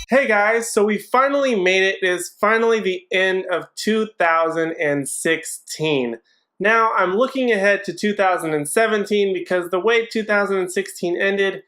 Hey guys, so we finally made it. It is finally the end of 2016. Now I'm looking ahead to 2017 because the way 2016 ended,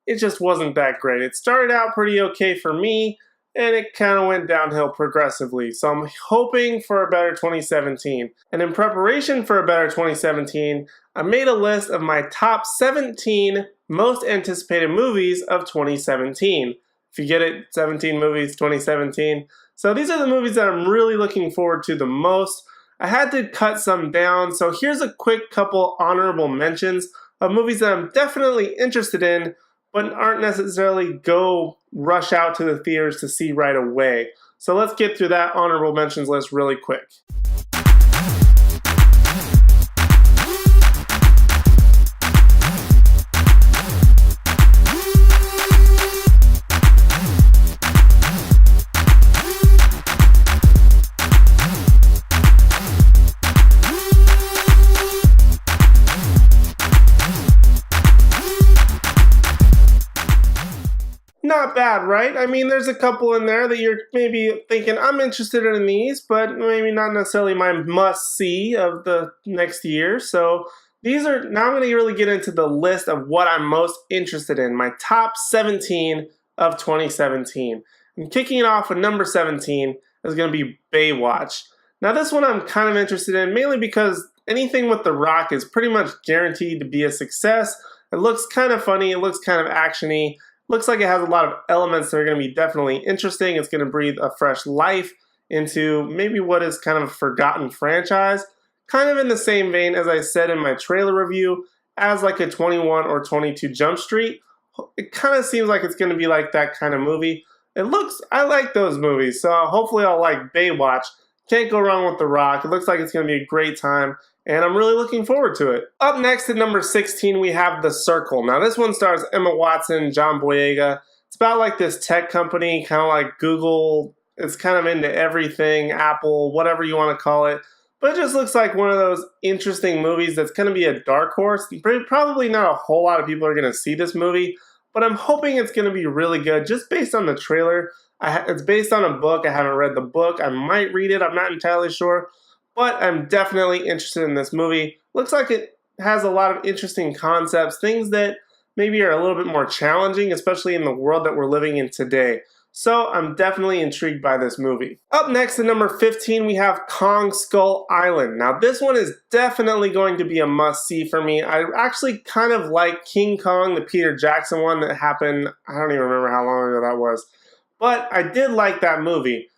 it just wasn't that great. It started out pretty okay for me, and it kind of went downhill progressively. So I'm hoping for a better 2017. And in preparation for a better 2017, I made a list of my top 17 most anticipated movies of 2017. If you get it, 17 movies, 2017. So these are the movies that I'm really looking forward to the most. I had to cut some down, so here's a quick couple honorable mentions of movies that I'm definitely interested in, but aren't necessarily go rush out to the theaters to see right away. So let's get through that honorable mentions list really quick. Not bad, right? I mean, there's a couple in there that you're maybe thinking, I'm interested in these, but maybe not necessarily my must-see of the next year. So these are, now I'm going to really get into the list of what I'm most interested in, my top 17 of 2017. And kicking it off with number 17 is going to be Baywatch. Now this one I'm kind of interested in, mainly because anything with The Rock is pretty much guaranteed to be a success. It looks kind of funny, it looks kind of actiony. Looks like it has a lot of elements that are going to be definitely interesting. It's going to breathe a fresh life into maybe what is kind of a forgotten franchise. Kind of in the same vein as I said in my trailer review, as like a 21 or 22 Jump Street. It kind of seems like it's going to be like that kind of movie. I like those movies, so hopefully I'll like Baywatch. Can't go wrong with The Rock. It looks like it's going to be a great time, and I'm really looking forward to it. Up next at number 16, we have The Circle. Now this one stars Emma Watson, John Boyega. It's about like this tech company, kind of like Google. It's kind of into everything, Apple, whatever you want to call it. But it just looks like one of those interesting movies that's going to be a dark horse. Probably not a whole lot of people are going to see this movie, but I'm hoping it's going to be really good just based on the trailer. It's based on a book. I haven't read the book. I might read it. I'm not entirely sure. But I'm definitely interested in this movie. Looks like it has a lot of interesting concepts, things that maybe are a little bit more challenging, especially in the world that we're living in today. So I'm definitely intrigued by this movie. Up next at number 15, we have Kong Skull Island. Now this one is definitely going to be a must-see for me. I actually kind of like King Kong, the Peter Jackson one that happened, I don't even remember how long ago that was. But I did like that movie.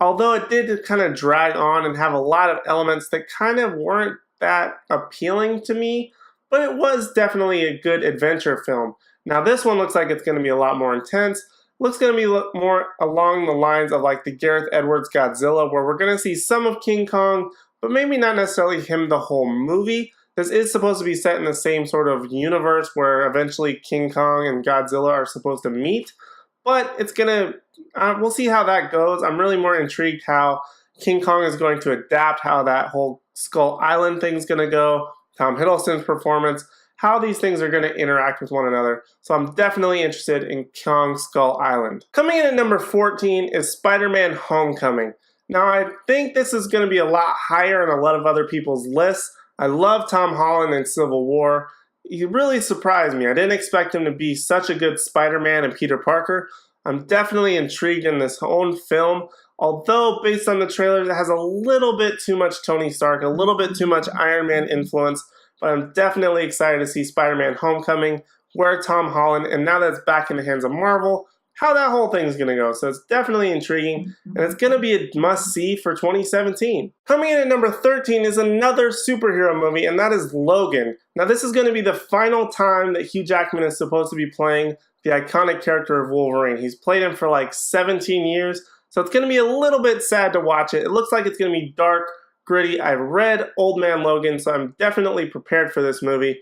Although it did kind of drag on and have a lot of elements that kind of weren't that appealing to me, but it was definitely a good adventure film. Now this one looks like it's going to be a lot more intense. Looks going to be more along the lines of like the Gareth Edwards Godzilla, where we're going to see some of King Kong, but maybe not necessarily him the whole movie. This is supposed to be set in the same sort of universe where eventually King Kong and Godzilla are supposed to meet. But it's going to, we'll see how that goes. I'm really more intrigued how King Kong is going to adapt, how that whole Skull Island thing is going to go, Tom Hiddleston's performance, how these things are going to interact with one another. So I'm definitely interested in Kong Skull Island. Coming in at number 14 is SpiderMan Homecoming. Now I think this is going to be a lot higher on a lot of other people's lists. I love Tom Holland in Civil War. He really surprised me. I didn't expect him to be such a good Spider-Man and Peter Parker. I'm definitely intrigued in this own film, although based on the trailer it has a little bit too much Tony Stark, a little bit too much Iron Man influence, but I'm definitely excited to see Spider-Man Homecoming, where Tom Holland, and now that it's back in the hands of Marvel, how that whole thing is going to go. So it's definitely intriguing, and it's going to be a must-see for 2017. Coming in at number 13 is another superhero movie, and that is Logan. Now this is going to be the final time that Hugh Jackman is supposed to be playing the iconic character of Wolverine. He's played him for like 17 years, so it's going to be a little bit sad to watch it. It looks like it's going to be dark, gritty. I've read Old Man Logan, so I'm definitely prepared for this movie.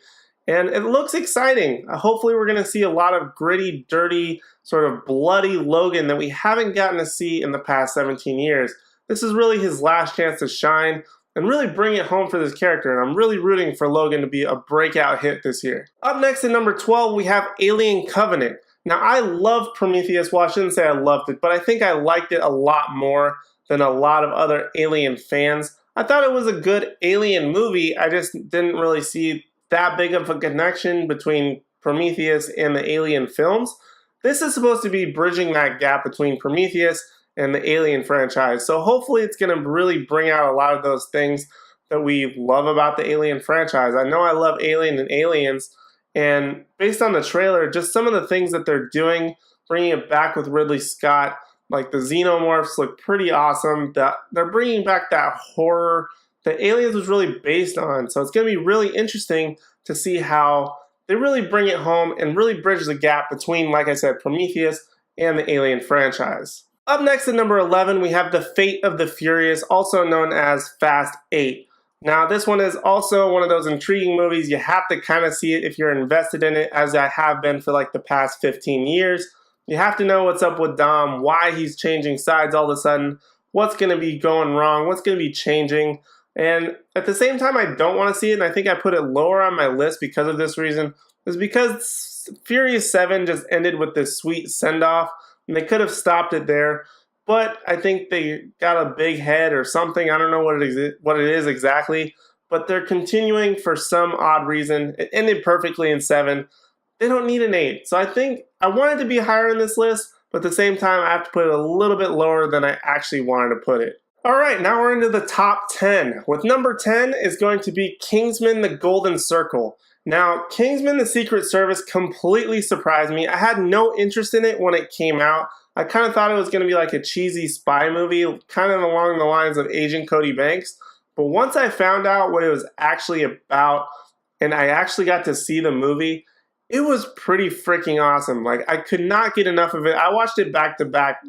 And it looks exciting. Hopefully we're going to see a lot of gritty, dirty, sort of bloody Logan that we haven't gotten to see in the past 17 years. This is really his last chance to shine and really bring it home for this character, and I'm really rooting for Logan to be a breakout hit this year. Up next at number 12, we have Alien Covenant. Now, I loved Prometheus. Well, I shouldn't say I loved it, but I think I liked it a lot more than a lot of other Alien fans. I thought it was a good Alien movie. I just didn't really see that big of a connection between Prometheus and the Alien films. This is supposed to be bridging that gap between Prometheus and the Alien franchise. So hopefully it's going to really bring out a lot of those things that we love about the Alien franchise. I know I love Alien and Aliens, and based on the trailer, just some of the things that they're doing, bringing it back with Ridley Scott, like the xenomorphs look pretty awesome. They're bringing back that horror that Aliens was really based on. So it's going to be really interesting to see how they really bring it home and really bridge the gap between, like I said, Prometheus and the Alien franchise. Up next at number 11, we have The Fate of the Furious, also known as Fast 8. Now, this one is also one of those intriguing movies. You have to kind of see it if you're invested in it, as I have been for like the past 15 years. You have to know what's up with Dom, why he's changing sides all of a sudden, what's going to be going wrong, what's going to be changing. And at the same time, I don't want to see it, and I think I put it lower on my list because of this reason, is because Furious 7 just ended with this sweet send-off, and they could have stopped it there. But I think they got a big head or something. I don't know what it is exactly. But they're continuing for some odd reason. It ended perfectly in 7. They don't need an 8. So I think I wanted to be higher in this list, but at the same time, I have to put it a little bit lower than I actually wanted to put it. All right, now we're into the top 10. With number 10 is going to be Kingsman: The Golden Circle. Now, Kingsman: The Secret Service completely surprised me. I had no interest in it when it came out. I kind of thought it was going to be like a cheesy spy movie, kind of along the lines of Agent Cody Banks. But once I found out what it was actually about, and I actually got to see the movie, it was pretty freaking awesome. Like, I could not get enough of it. I watched it back to back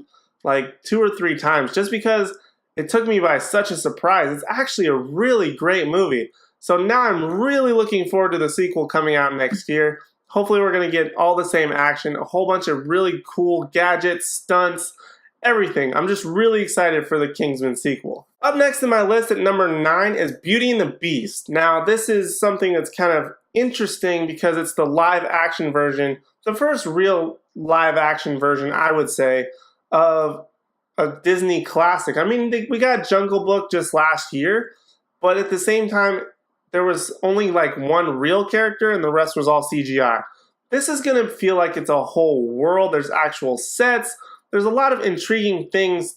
like 2 or 3 times just because it took me by such a surprise. It's actually a really great movie. So now I'm really looking forward to the sequel coming out next year. Hopefully we're going to get all the same action, a whole bunch of really cool gadgets, stunts, everything. I'm just really excited for the Kingsman sequel. Up next in my list at number 9 is Beauty and the Beast. Now, this is something that's kind of interesting because it's the live action version, the first real live action version, I would say, of a Disney classic. I mean, we got Jungle Book just last year, but at the same time, there was only like one real character and the rest was all CGI. This is going to feel like it's a whole world. There's actual sets. There's a lot of intriguing things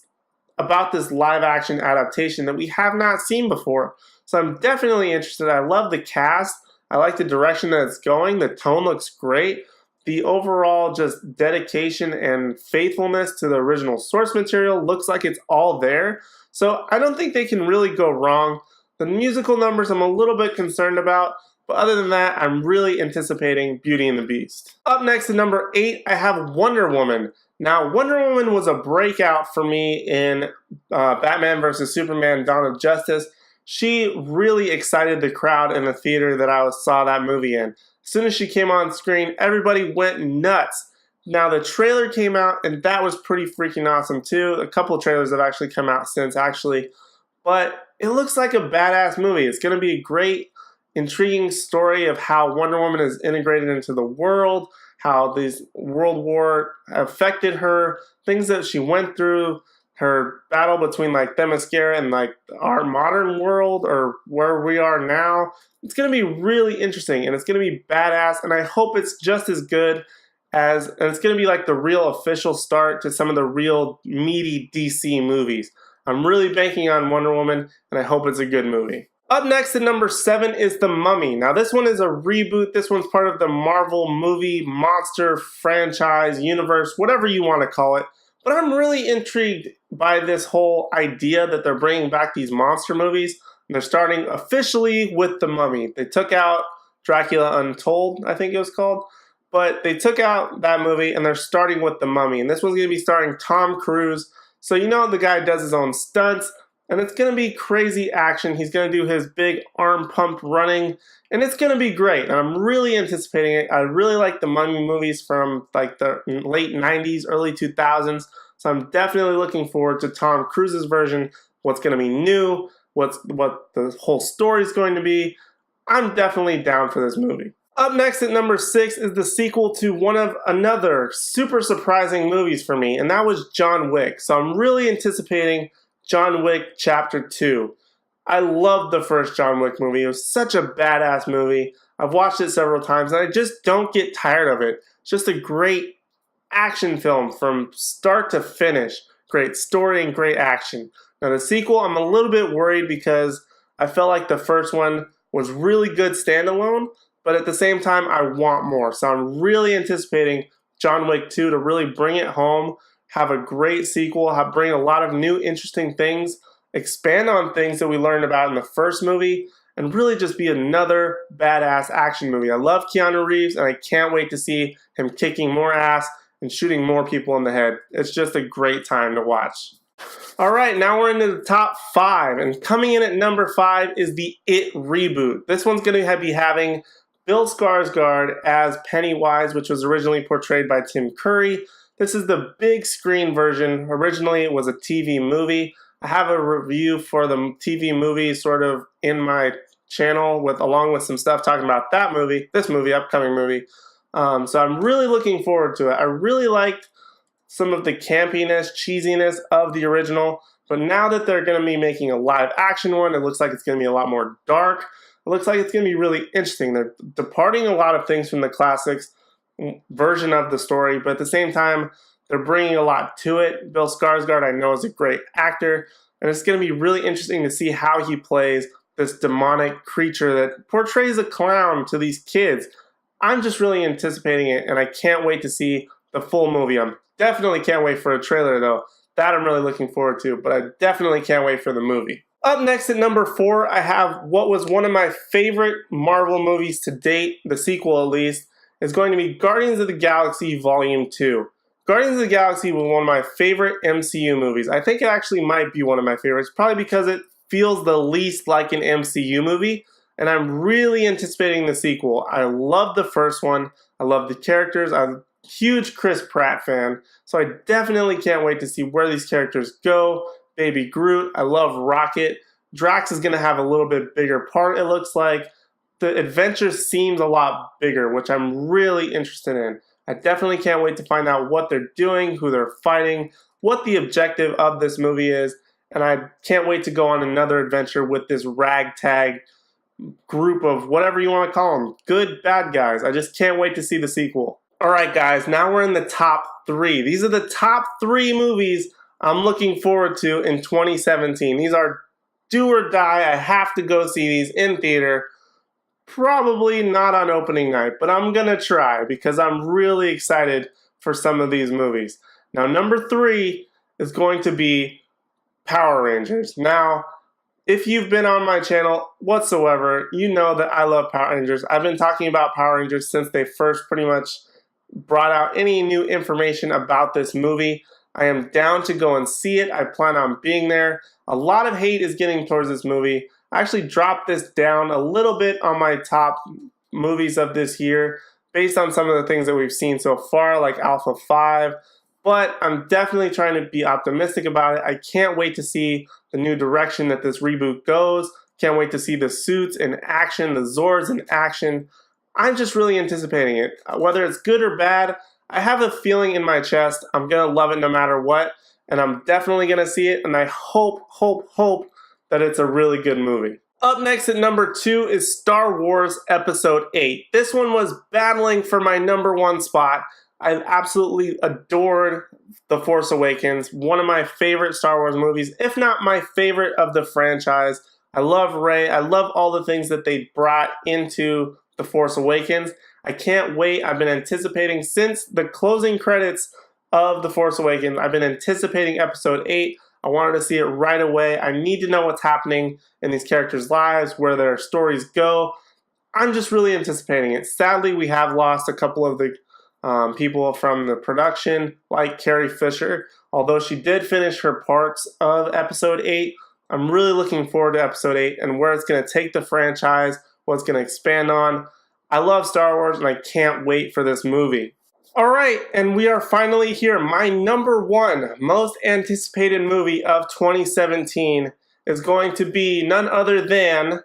about this live action adaptation that we have not seen before. So I'm definitely interested. I love the cast. I like the direction that it's going. The tone looks great. The overall just dedication and faithfulness to the original source material looks like it's all there. So I don't think they can really go wrong. The musical numbers I'm a little bit concerned about, but other than that, I'm really anticipating Beauty and the Beast. Up next at number 8, I have Wonder Woman. Now, Wonder Woman was a breakout for me in Batman vs. Superman: Dawn of Justice. She really excited the crowd in the theater that I saw that movie in. As soon as she came on screen, everybody went nuts. Now, the trailer came out, and that was pretty freaking awesome, too. A couple of trailers have actually come out since, actually. But it looks like a badass movie. It's going to be a great, intriguing story of how Wonder Woman is integrated into the world, how this World War affected her, things that she went through, her battle between like Themyscira and like our modern world or where we are now. It's going to be really interesting and it's going to be badass, and I hope it's just as good as, and it's going to be like the real official start to some of the real meaty DC movies. I'm really banking on Wonder Woman, and I hope it's a good movie. Up next at number 7 is The Mummy. Now, this one is a reboot. This one's part of the Marvel movie, monster franchise, universe, whatever you want to call it. But I'm really intrigued by this whole idea that they're bringing back these monster movies. And they're starting officially with The Mummy. They took out Dracula Untold, I think it was called. But they took out that movie, and they're starting with The Mummy. And this one's going to be starring Tom Cruise. So you know the guy does his own stunts, and it's going to be crazy action. He's going to do his big arm pump running, and it's going to be great. And I'm really anticipating it. I really like the Mummy movies from like the late 90s, early 2000s. So I'm definitely looking forward to Tom Cruise's version, what's going to be new, what the whole story is going to be. I'm definitely down for this movie. Up next at number 6 is the sequel to one of another super surprising movies for me, and that was John Wick. So I'm really anticipating John Wick Chapter 2. I loved the first John Wick movie. It was such a badass movie. I've watched it several times and I just don't get tired of it. It's just a great action film from start to finish. Great story and great action. Now the sequel, I'm a little bit worried because I felt like the first one was really good standalone, but at the same time I want more. So I'm really anticipating John Wick 2 to really bring it home, have a great sequel, bring a lot of new interesting things, expand on things that we learned about in the first movie, and really just be another badass action movie. I love Keanu Reeves, and I can't wait to see him kicking more ass and shooting more people in the head. It's just a great time to watch. Alright, now we're into the top 5, and coming in at number 5 is the It reboot. This one's going to be having Bill Skarsgård as Pennywise, which was originally portrayed by Tim Curry. This is the big screen version. Originally, it was a TV movie. I have a review for the TV movie sort of in my channel along with some stuff talking about that movie, this movie, upcoming movie. So I'm really looking forward to it. I really liked some of the campiness, cheesiness of the original, but now that they're going to be making a live action one, it looks like it's going to be a lot more dark. It looks like it's going to be really interesting. They're departing a lot of things from the classics version of the story, but at the same time, they're bringing a lot to it. Bill Skarsgård, I know, is a great actor, and it's going to be really interesting to see how he plays this demonic creature that portrays a clown to these kids. I'm just really anticipating it, and I can't wait to see the full movie. I definitely can't wait for a trailer, though. That I'm really looking forward to, but I definitely can't wait for the movie. Up next at number 4, I have what was one of my favorite Marvel movies to date, the sequel at least, is going to be Guardians of the Galaxy Volume 2. Guardians of the Galaxy was one of my favorite MCU movies. I think it actually might be one of my favorites, probably because it feels the least like an MCU movie, and I'm really anticipating the sequel. I love the first one. I love the characters. I'm a huge Chris Pratt fan, so I definitely can't wait to see where these characters go. Baby Groot, I love Rocket. Drax is going to have a little bit bigger part, it looks like. The adventure seems a lot bigger, which I'm really interested in. I definitely can't wait to find out what they're doing, who they're fighting, what the objective of this movie is, and I can't wait to go on another adventure with this ragtag group of whatever you want to call them, good, bad guys. I just can't wait to see the sequel. Alright guys, now we're in the top 3. These are the top 3 movies I'm looking forward to in 2017. These are do or die. I have to go see these in theater. Probably not on opening night, but I'm gonna try because I'm really excited for some of these movies. Now, number 3 is going to be Power Rangers. Now, if you've been on my channel whatsoever, you know that I love Power Rangers. I've been talking about Power Rangers since they first pretty much brought out any new information about this movie. I am down to go and see it. I plan on being there. A lot of hate is getting towards this movie. I actually dropped this down a little bit on my top movies of this year based on some of the things that we've seen so far, like Alpha 5. But I'm definitely trying to be optimistic about it. I can't wait to see the new direction that this reboot goes. Can't wait to see the suits in action, the Zords in action. I'm just really anticipating it. Whether it's good or bad, I have a feeling in my chest I'm going to love it no matter what, and I'm definitely going to see it, and I hope that it's a really good movie. Up next at number 2 is Star Wars Episode 8. This one was battling for my number 1 spot. I absolutely adored The Force Awakens, one of my favorite Star Wars movies, if not my favorite of the franchise. I love Rey. I love all the things that they brought into The Force Awakens. I can't wait. I've been anticipating since the closing credits of The Force Awakens. I've been anticipating Episode 8. I wanted to see it right away. I need to know what's happening in these characters' lives, where their stories go. I'm just really anticipating it. Sadly, we have lost a couple of the people from the production, like Carrie Fisher. Although she did finish her parts of Episode 8, I'm really looking forward to Episode 8 and where it's going to take the franchise, what it's going to expand on. I love Star Wars and I can't wait for this movie. Alright, and we are finally here. My number 1 most anticipated movie of 2017 is going to be none other than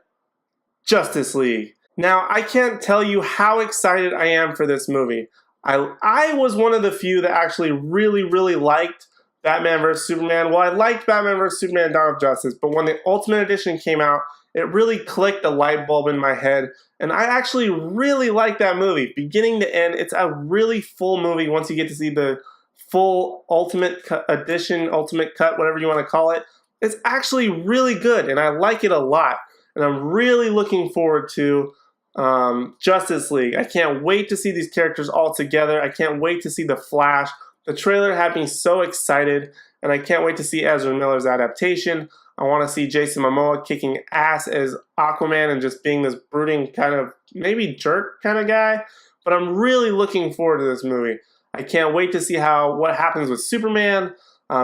Justice League. Now, I can't tell you how excited I am for this movie. I was one of the few that actually really liked Batman vs. Superman. Well, I liked Batman vs. Superman Dawn of Justice, but when the Ultimate Edition came out, it really clicked a light bulb in my head, and I actually really liked that movie. Beginning to end, it's a really full movie once you get to see the full Ultimate Edition, Ultimate Cut, whatever you want to call it. It's actually really good, and I like it a lot. And I'm really looking forward to Justice League. I can't wait to see these characters all together. I can't wait to see The Flash. The trailer had me so excited, and I can't wait to see Ezra Miller's adaptation. I want to see Jason Momoa kicking ass as Aquaman and just being this brooding kind of maybe jerk kind of guy. But I'm really looking forward to this movie. I can't wait to see what happens with Superman.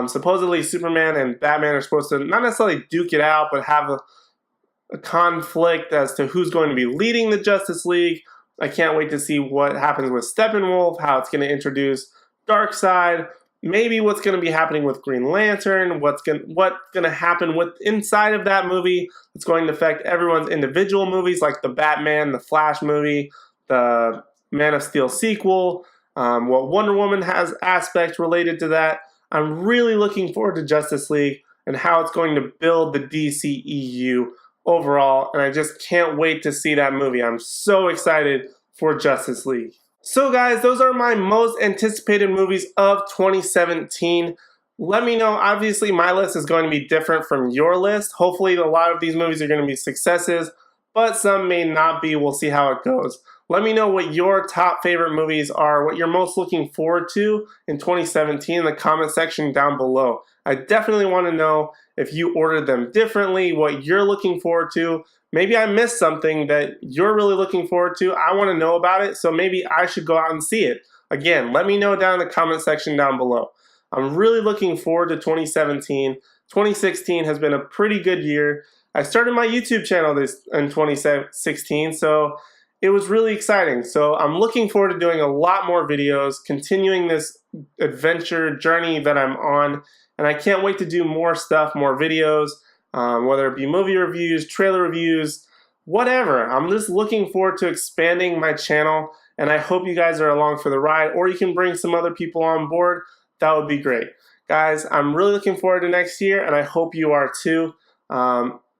Supposedly Superman and Batman are supposed to not necessarily duke it out, but have a conflict as to who's going to be leading the Justice League. I can't wait to see what happens with Steppenwolf, how it's going to introduce Darkseid, maybe what's going to be happening with Green Lantern, what's going to happen with inside of that movie. It's going to affect everyone's individual movies, like the Batman, the Flash movie, the Man of Steel sequel, what Wonder Woman has aspects related to that. I'm really looking forward to Justice League and how it's going to build the DCEU overall, and I just can't wait to see that movie. I'm so excited for Justice League. So guys, those are my most anticipated movies of 2017. Let me know. Obviously, my list is going to be different from your list. Hopefully, a lot of these movies are going to be successes, but some may not be. We'll see how it goes. Let me know what your top favorite movies are, what you're most looking forward to in 2017 in the comment section down below. I definitely want to know if you ordered them differently, what you're looking forward to. Maybe I missed something that you're really looking forward to. I want to know about it, so maybe I should go out and see it. Again, let me know down in the comment section down below. I'm really looking forward to 2017. 2016 has been a pretty good year. I started my YouTube channel in 2016, so it was really exciting. So I'm looking forward to doing a lot more videos, continuing this adventure journey that I'm on, and I can't wait to do more stuff, more videos, whether it be movie reviews, trailer reviews, whatever. I'm just looking forward to expanding my channel, and I hope you guys are along for the ride, or you can bring some other people on board. That would be great. Guys, I'm really looking forward to next year, and I hope you are too.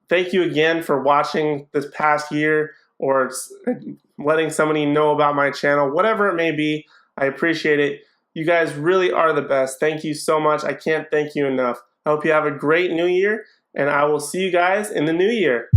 Thank you again for watching this past year, or letting somebody know about my channel, whatever it may be. I appreciate it. You guys really are the best. Thank you so much. I can't thank you enough. I hope you have a great new year, and I will see you guys in the new year.